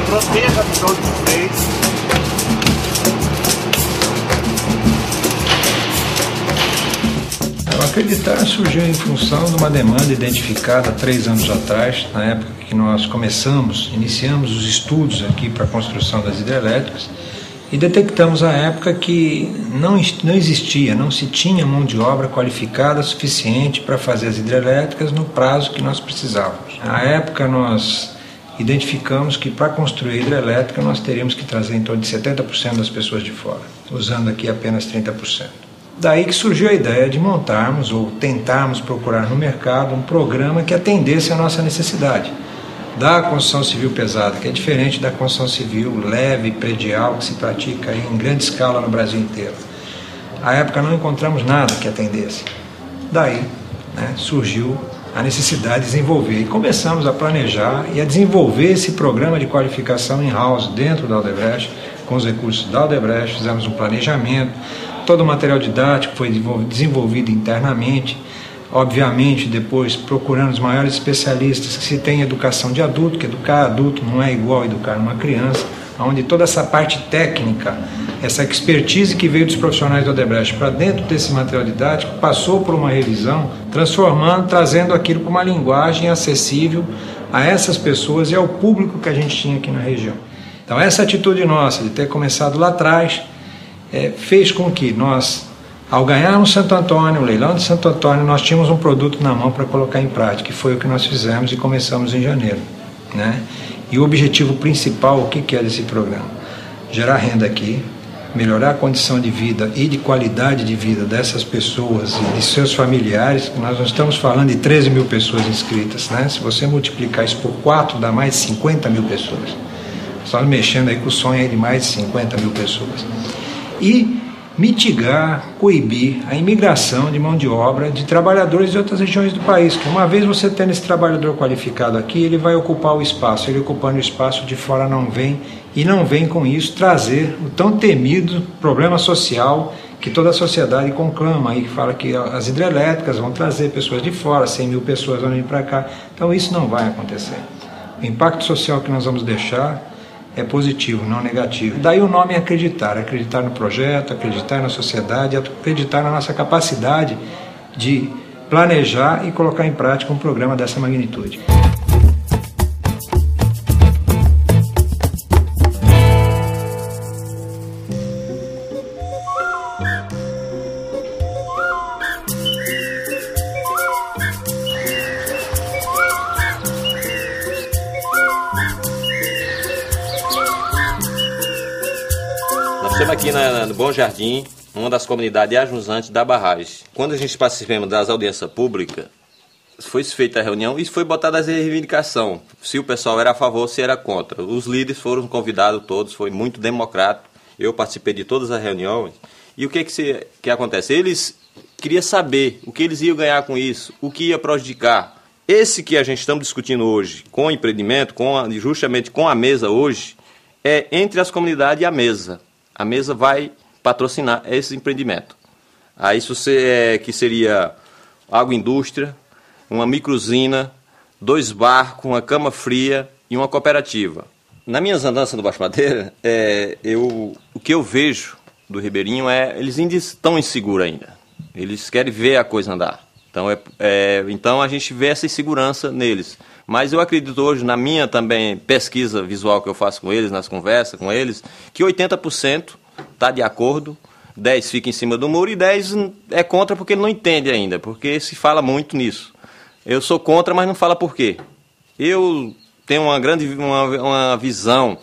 Proteja todos vocês. O Acreditar surgiu em função de uma demanda identificada 3 anos atrás, na época que nós iniciamos os estudos aqui para a construção das hidrelétricas, e detectamos à época que não se tinha mão de obra qualificada suficiente para fazer as hidrelétricas no prazo que nós precisávamos. À época nós identificamos que para construir a hidrelétrica nós teríamos que trazer em torno de 70% das pessoas de fora, usando aqui apenas 30%. Daí que surgiu a ideia de montarmos ou tentarmos procurar no mercado um programa que atendesse à nossa necessidade da construção civil pesada, que é diferente da construção civil leve e predial que se pratica em grande escala no Brasil inteiro. À época não encontramos nada que atendesse. Daí surgiu a necessidade de desenvolver e começamos a planejar e a desenvolver esse programa de qualificação in-house dentro da Aldebrecht, com os recursos da Aldebrecht, fizemos um planejamento, todo o material didático foi desenvolvido internamente. Obviamente, depois procurando os maiores especialistas que se tem educação de adulto, que educar adulto não é igual a educar uma criança, onde toda essa parte técnica, essa expertise que veio dos profissionais do Odebrecht para dentro desse material didático, passou por uma revisão, trazendo aquilo para uma linguagem acessível a essas pessoas e ao público que a gente tinha aqui na região. Então essa atitude nossa de ter começado lá atrás fez com que nós, ao ganharmos Santo Antônio, o leilão de Santo Antônio, nós tínhamos um produto na mão para colocar em prática, que foi o que nós fizemos e começamos em janeiro. E o objetivo principal, o que é desse programa? Gerar renda aqui, melhorar a condição de vida e de qualidade de vida dessas pessoas e de seus familiares. Nós não estamos falando de 13 mil pessoas inscritas, Se você multiplicar isso por 4, dá mais de 50 mil pessoas. Estamos mexendo aí com o sonho de mais de 50 mil pessoas. E mitigar, coibir a imigração de mão de obra de trabalhadores de outras regiões do país, que uma vez você tendo esse trabalhador qualificado aqui, ele vai ocupar o espaço, ele ocupando o espaço de fora não vem, e não vem com isso trazer o tão temido problema social que toda a sociedade conclama, aí que fala que as hidrelétricas vão trazer pessoas de fora, 100 mil pessoas vão vir para cá, então isso não vai acontecer. O impacto social que nós vamos deixar é positivo, não negativo. Daí o nome é acreditar no projeto, acreditar na sociedade, acreditar na nossa capacidade de planejar e colocar em prática um programa dessa magnitude. Estamos aqui no Bom Jardim, uma das comunidades adjuntantes da barragem. Quando a gente participamos das audiências públicas, foi feita a reunião e foi botada a reivindicação, se o pessoal era a favor ou se era contra. Os líderes foram convidados todos, foi muito democrático, eu participei de todas as reuniões. E o que acontece? Eles queriam saber o que eles iam ganhar com isso, o que ia prejudicar. Esse que a gente estamos discutindo hoje, com o empreendimento, justamente com a mesa hoje, é entre as comunidades e a mesa. A mesa vai patrocinar esse empreendimento. Aí isso que seria agroindústria, uma microusina, 2 barcos, uma cama fria e uma cooperativa. Nas minhas andanças no Baixo Madeira, o que eu vejo do Ribeirinho eles ainda estão inseguros ainda. Eles querem ver a coisa andar. Então a gente vê essa insegurança neles. Mas eu acredito hoje, na minha também pesquisa visual que eu faço com eles, nas conversas com eles, que 80% está de acordo, 10% fica em cima do muro e 10% é contra porque ele não entende ainda, porque se fala muito nisso. Eu sou contra, mas não fala por quê. Eu tenho uma visão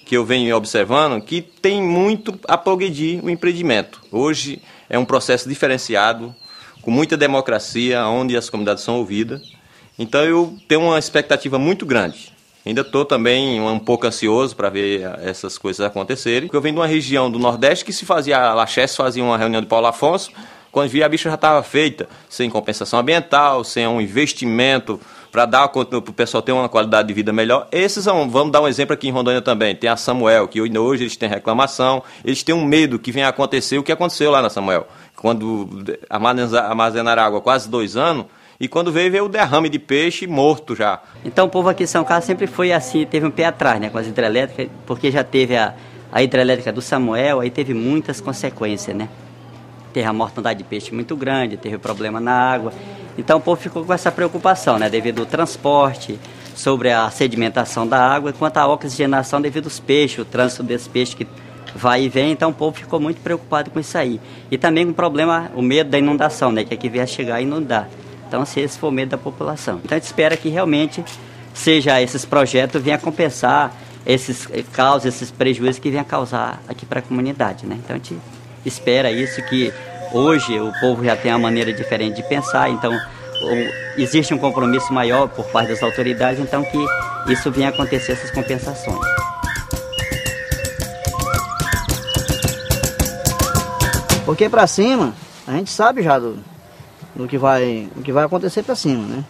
que eu venho observando que tem muito a progredir o empreendimento. Hoje é um processo diferenciado, com muita democracia, onde as comunidades são ouvidas. Então eu tenho uma expectativa muito grande. Ainda estou também um pouco ansioso para ver essas coisas acontecerem. Porque eu venho de uma região do Nordeste que se fazia, a Laches fazia uma reunião de Paulo Afonso, quando via a bicha já estava feita, sem compensação ambiental, sem um investimento para dar para o pessoal ter uma qualidade de vida melhor. Esses vamos dar um exemplo aqui em Rondônia também. Tem a Samuel, que hoje eles têm reclamação, eles têm um medo que venha acontecer o que aconteceu lá na Samuel. Quando armazenaram água há quase 2 anos, e quando veio o derrame de peixe morto já. Então o povo aqui em São Carlos sempre foi assim, teve um pé atrás, né, com as hidrelétricas, porque já teve a hidrelétrica do Samuel, aí teve muitas consequências, né? Teve a mortandade de peixe muito grande, teve problema na água. Então o povo ficou com essa preocupação, né, devido ao transporte, sobre a sedimentação da água, quanto à oxigenação devido aos peixes, o trânsito desses peixes que vai e vem. Então o povo ficou muito preocupado com isso aí. E também com o problema, o medo da inundação, né, que aqui vier chegar e inundar. Então esse foi o medo da população. Então a gente espera que realmente esses projetos venham a compensar esses causas, esses prejuízos que venham a causar aqui para a comunidade, né? Então a gente espera isso, que hoje o povo já tem uma maneira diferente de pensar, então existe um compromisso maior por parte das autoridades, então que isso venha a acontecer, essas compensações. Porque para cima, a gente sabe já do que vai acontecer para cima, né?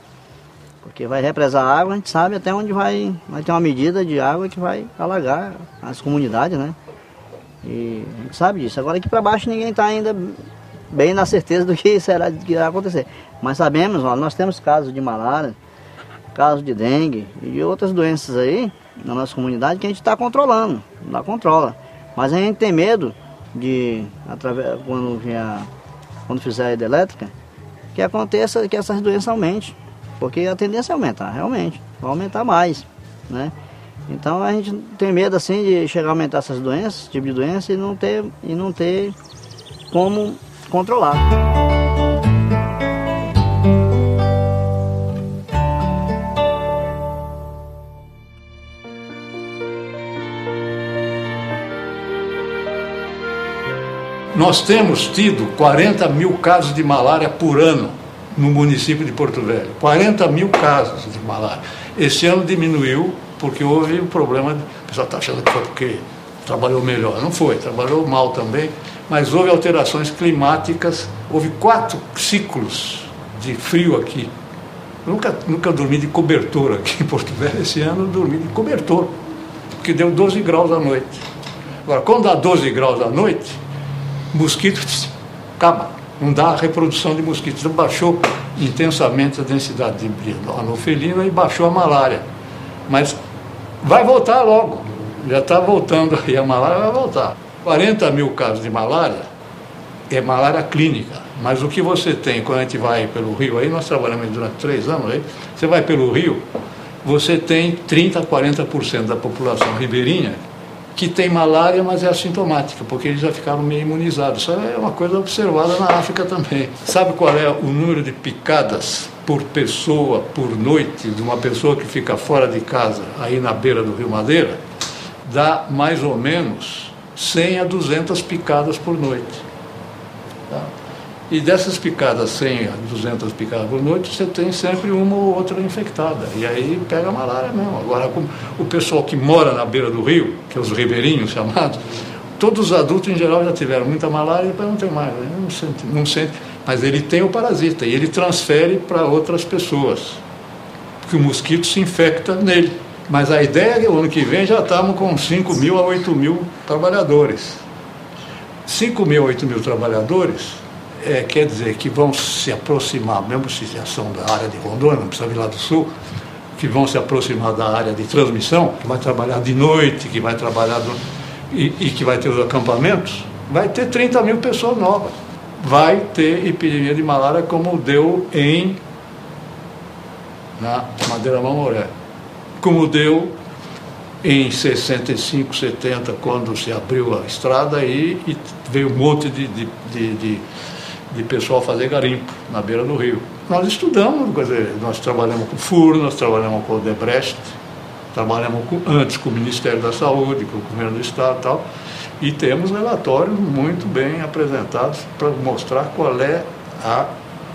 Porque vai represar água, a gente sabe até onde vai ter uma medida de água que vai alagar as comunidades, né? E a gente sabe disso. Agora aqui para baixo ninguém está ainda bem na certeza do que vai acontecer. Mas sabemos, ó, nós temos casos de malária, casos de dengue e de outras doenças aí na nossa comunidade que a gente está controlando, lá controla. Mas a gente tem medo de, quando fizer a hidrelétrica, que aconteça que essas doenças aumentem. Porque a tendência é aumentar, realmente, vai aumentar mais, né? Então a gente tem medo assim de chegar a aumentar essas doenças, esse tipo de doença, e não ter como controlar. Nós temos tido 40 mil casos de malária por ano no município de Porto Velho. 40 mil casos de malária. Esse ano diminuiu porque houve um problema. O pessoal está achando que foi porque trabalhou melhor. Não foi, trabalhou mal também. Mas houve alterações climáticas. Houve 4 ciclos de frio aqui. Nunca dormi de cobertor aqui em Porto Velho. Esse ano eu dormi de cobertor, porque deu 12 graus à noite. Agora, quando dá 12 graus à noite, mosquitos acaba. Não dá a reprodução de mosquitos. Então baixou intensamente a densidade de anofilina e baixou a malária. Mas vai voltar logo. Já está voltando aí, a malária vai voltar. 40 mil casos de malária é malária clínica. Mas o que você tem quando a gente vai pelo rio, aí nós trabalhamos durante 3 anos, aí, você vai pelo rio, você tem 30% a 40% da população ribeirinha que tem malária, mas é assintomática, porque eles já ficaram meio imunizados. Isso é uma coisa observada na África também. Sabe qual é o número de picadas por pessoa, por noite, de uma pessoa que fica fora de casa, aí na beira do Rio Madeira? Dá mais ou menos 100 a 200 picadas por noite. Tá? E dessas picadas, 100 a 200 picadas por noite, você tem sempre uma ou outra infectada. E aí pega a malária mesmo. Agora, o pessoal que mora na beira do rio, que é os ribeirinhos chamados, todos os adultos em geral já tiveram muita malária e depois não tem mais. Não sente. Mas ele tem o parasita e ele transfere para outras pessoas. Porque o mosquito se infecta nele. Mas a ideia é que o ano que vem já estamos com 5 mil a 8 mil trabalhadores. 5 mil a 8 mil trabalhadores... quer dizer que vão se aproximar, mesmo se são da área de Rondônia, não precisa vir lá do sul, que vão se aproximar da área de transmissão, que vai trabalhar de noite, que vai trabalhar e que vai ter os acampamentos, vai ter 30 mil pessoas novas. Vai ter epidemia de malária como deu na Madeira Mamoré, como deu em 65, 70, quando se abriu a estrada e veio um monte de pessoal fazer garimpo na beira do rio. Nós estudamos, quer dizer, nós trabalhamos com o FUR, nós trabalhamos com o Odebrecht, trabalhamos antes com o Ministério da Saúde, com o Governo do Estado e tal, e temos relatórios muito bem apresentados para mostrar qual é a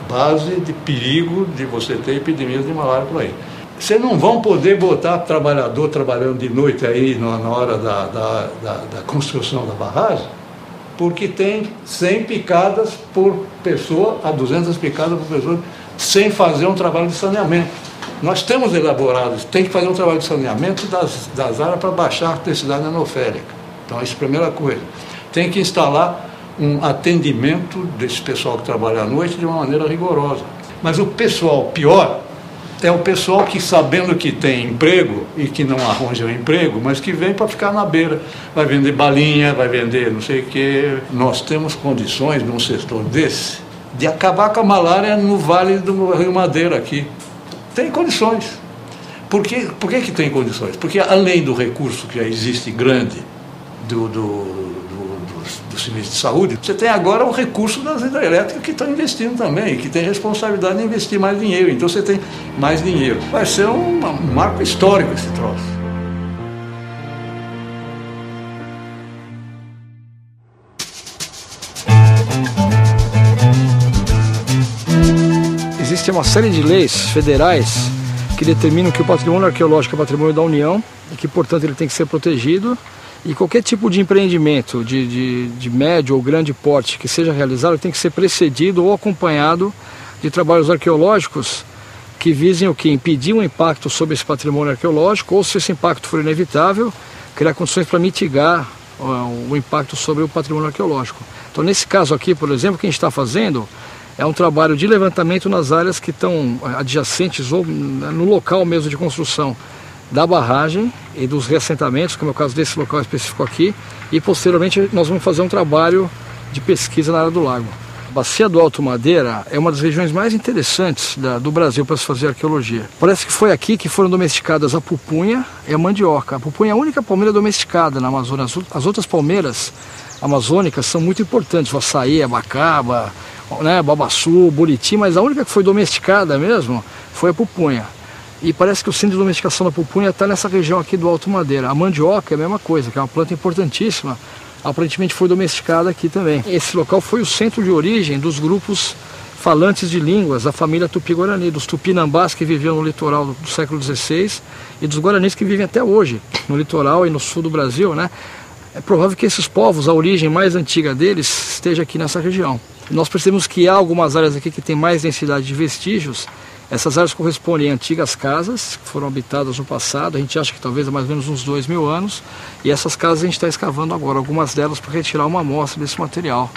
base de perigo de você ter epidemias de malária por aí. Vocês não vão poder botar trabalhador trabalhando de noite aí na hora da construção da barragem, porque tem 100 picadas por pessoa, a 200 picadas por pessoa, sem fazer um trabalho de saneamento. Nós temos elaborados, tem que fazer um trabalho de saneamento das áreas para baixar a densidade anofélica. Então, isso é a primeira coisa. Tem que instalar um atendimento desse pessoal que trabalha à noite de uma maneira rigorosa. Mas o pessoal pior é o pessoal que, sabendo que tem emprego e que não arranja um emprego, mas que vem para ficar na beira. Vai vender balinha, vai vender não sei o quê. Nós temos condições, num setor desse, de acabar com a malária no Vale do Rio Madeira aqui. Tem condições. Por que tem condições? Porque além do recurso que já existe grande do serviço de saúde, você tem agora o recurso das hidrelétricas que estão investindo também, que tem responsabilidade de investir mais dinheiro. Então você tem mais dinheiro. Vai ser um marco histórico esse troço. Existe uma série de leis federais que determinam que o patrimônio arqueológico é patrimônio da União e que, portanto, ele tem que ser protegido. E qualquer tipo de empreendimento de médio ou grande porte que seja realizado tem que ser precedido ou acompanhado de trabalhos arqueológicos que visem o quê? Impedir um impacto sobre esse patrimônio arqueológico, ou se esse impacto for inevitável, criar condições para mitigar o impacto sobre o patrimônio arqueológico. Então, nesse caso aqui, por exemplo, o que a gente está fazendo é um trabalho de levantamento nas áreas que estão adjacentes ou no local mesmo de construção da barragem e dos reassentamentos, como é o caso desse local específico aqui, e posteriormente nós vamos fazer um trabalho de pesquisa na área do lago. A Bacia do Alto Madeira é uma das regiões mais interessantes do Brasil para se fazer arqueologia. Parece que foi aqui que foram domesticadas a pupunha e a mandioca. A pupunha é a única palmeira domesticada na Amazônia. As outras palmeiras amazônicas são muito importantes, o açaí, a abacaba, né, babaçu, buriti, mas a única que foi domesticada mesmo foi a pupunha. E parece que o centro de domesticação da pupunha está nessa região aqui do Alto Madeira. A mandioca é a mesma coisa, que é uma planta importantíssima, aparentemente foi domesticada aqui também. Esse local foi o centro de origem dos grupos falantes de línguas da família Tupi-Guarani, dos Tupinambás que viviam no litoral do século XVI e dos Guaranis que vivem até hoje no litoral e no sul do Brasil, né? É provável que esses povos, a origem mais antiga deles, esteja aqui nessa região. Nós percebemos que há algumas áreas aqui que têm mais densidade de vestígios. Essas áreas correspondem a antigas casas que foram habitadas no passado, a gente acha que talvez há mais ou menos uns 2000 anos, e essas casas a gente está escavando agora, algumas delas para retirar uma amostra desse material,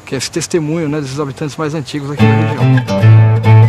que é esse testemunho, né, desses habitantes mais antigos aqui da região.